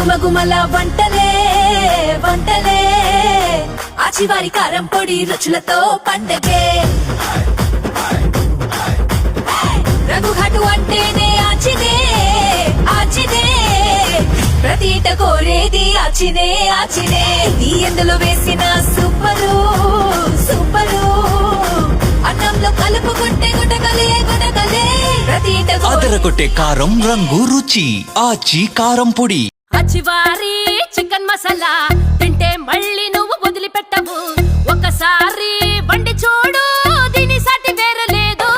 గుమగుమల వంటలే వంటలే ఆచివారి కారం పొడి రుచులతో పండగే రంగుఘాటు అంటేనే ఆచినే ఆచినే ప్రతిట కోరేది ఆచినే ఆచినే నీ ఎందులో వేసిన సూపరు సూపరు అన్నంలో కలుపుకుంటే గుటకలే గుటకలే ప్రతిట అదరగొట్టే కారం రంగు రుచి ఆచి కారం పొడి. ఆచివారి చికెన్ మసాలా తింటే మళ్ళీ నువ్వు వదిలిపెట్టవు ఒకసారి వండి చూడు దీని సాటి వేరే లేదు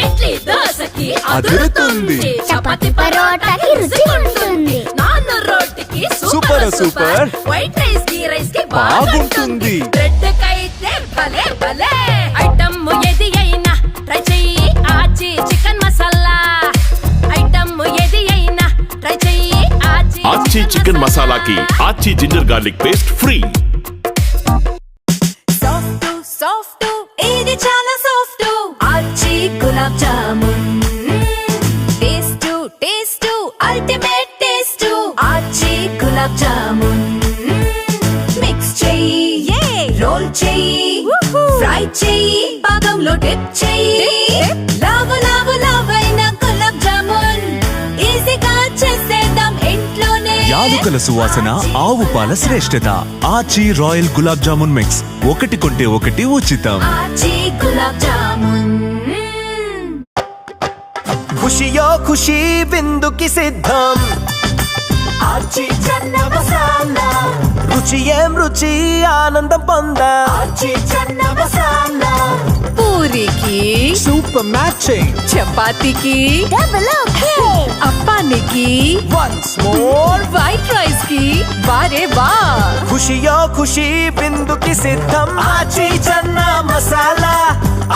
ఇడ్లీ దోసకి అదురుతుంది చపాతి పరోటాకి రుచి ఉంటుంది నాన్ రోటికి సూపర్ సూపర్ వైట్ రైస్ కి రైస్ కి బాగుంటుంది బ్రెడ్ కైతే భలే భలే ఐటమ్ ఏది అయినా ట్రై చెయ్యి ఆచి చికెన్ మసాలా ఐటమ్ ఏది అయినా ట్రై చెయ్యి ఆచి చికెన్ మసాలాకి Aachi ginger garlic paste free. Soft soft ఇది చాలా soft Aachi gulab jamun taste taste ultimate taste Aachi gulab jamun mix చెయ్యి రోల్ చెయ్యి ఫ్రై చెయ్యి పాకంలో డిప్ చెయ్యి లావు లావు లావైన గులాబ్ జామున్ ఈజీగా చేసేద్దాం ఇంట్లోనే. యాలుకల సువాసన ఆవు పాల శ్రేష్టత ఆచి రాయల్ గులాబ్ జామున్ మిక్స్ ఒకటి కొంటే ఒకటి ఉచితం. ఆచి గులాబ్ జామున్ ఖుషియో ఖుషి విందుకి సిద్ధం ఆచి చెన్న మసాలా రుచి ఏం రుచి ఆనందం పొంద ఆచి చెన్న మసాలా పూరికి సూపర్ మ్యాచింగ్ చపాతీకి డబుల్ ఓకే అప్పానికి వన్స్ మోర్ వైట్ రైస్ కి వారే వా ఖుషియో ఖుషి విందుకి సిద్ధం ఆచి చెన్న మసాలా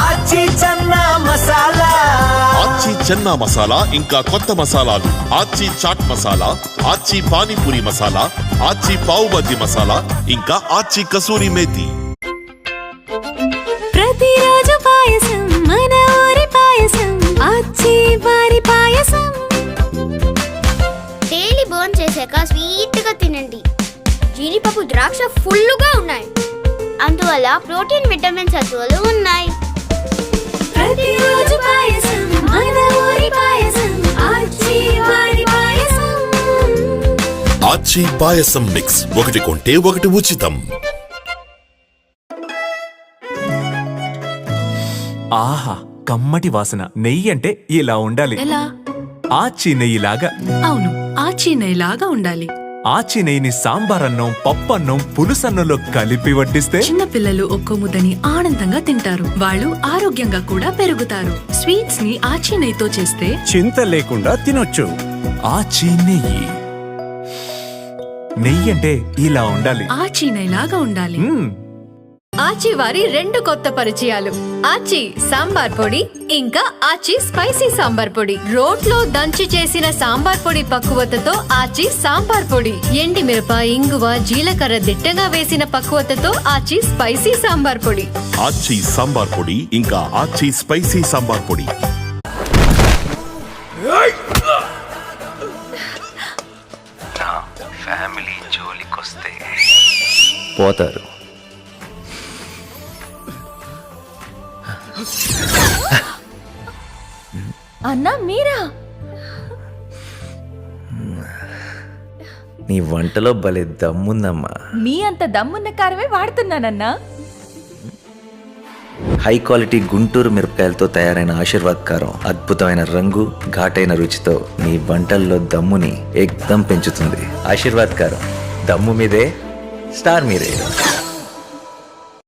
ఆచి చెన్న మసాలా ఆచి చెన్నా మసాలా ఇంకా కొత్త మసాలాలు ఆచి చాట్ మసాలా ఆచి పానీపూరి మసాలా ఆచి పావు బజ్జీ మసాలా ఇంకా ఆచి కసూరి మేతి. ప్రతిరోజు పాయసం మన ఊరి పాయసం ఆచి వారి పాయసం డైలీ బర్న్ చేశాక స్వీట్ గా తినండి జీడిపప్పు ద్రాక్ష ఫుల్లుగా ఉన్నాయి అందువల్ల ప్రోటీన్ విటమిన్ సత్తువులు ఉన్నాయి ప్రతిరోజు పాయసం మన ఊరి పాయసం ఆచి వారి పాయసం ఆచి పాయసం మిక్స్ ఒకటి కొంటే ఒకటి ఉచితం. ఆహా కమ్మటి వాసన. నెయ్యి అంటే ఇలా ఉండాలి. ఎలా? ఆచి నెయ్యిలాగా. అవును ఆచి నెయ్యిలాగా ఉండాలి. ఆచి నెయ్యిని సాంబారన్నం పప్పన్నం పులుసన్నంలో కలిపి వడ్డిస్తే చిన్న పిల్లలు ఒక్కో ముద్దని ఆనందంగా తింటారు. వాళ్ళు ఆరోగ్యంగా కూడా పెరుగుతారు. స్వీట్స్ ని ఆచి నెయ్యితో చేస్తే చింత లేకుండా తినొచ్చు. ఆచి నెయ్యి. నెయ్యి అంటే ఇలా ఉండాలి. ఆచి నెయ్యిలాగా ఉండాలి. ఆచి వారి 2 కొత్త పరిచయాలు ఆచి సాంబార్ పొడి ఇంకా ఆచి స్పైసీ సాంబార్ పొడి. రోట్లో దంచి చేసిన సాంబార్ పొడి పక్కువతతో ఆచి సాంబార్ పొడి. ఎండి మిరప ఇంగువ జీలకర్ర దిట్టగా వేసిన పక్కువతతో ఆచి స్పైసీ సాంబార్ పొడి. ఆచి సాంబార్ పొడి ఇంకా ఆచి స్పైసీ సాంబార్ పొడి. ఫ్యామిలీ జోలికొస్తే పోతారు. అన్నా మీరా? నీ వంటలో భలే దమ్ముందమ్మా. మీ అంత దమ్మున్న కారమే వాడుతున్నానన్నా. హై క్వాలిటీ గుంటూరు మిరపకాయలతో తయారైన ఆశీర్వాద్ కారం అద్భుతమైన రంగు ఘాటైన రుచితో నీ వంటల్లో దమ్ముని ఏకదం పెంచుతుంది. ఆశీర్వాద్ కారం దమ్ము మీదే స్టార్ మీరే.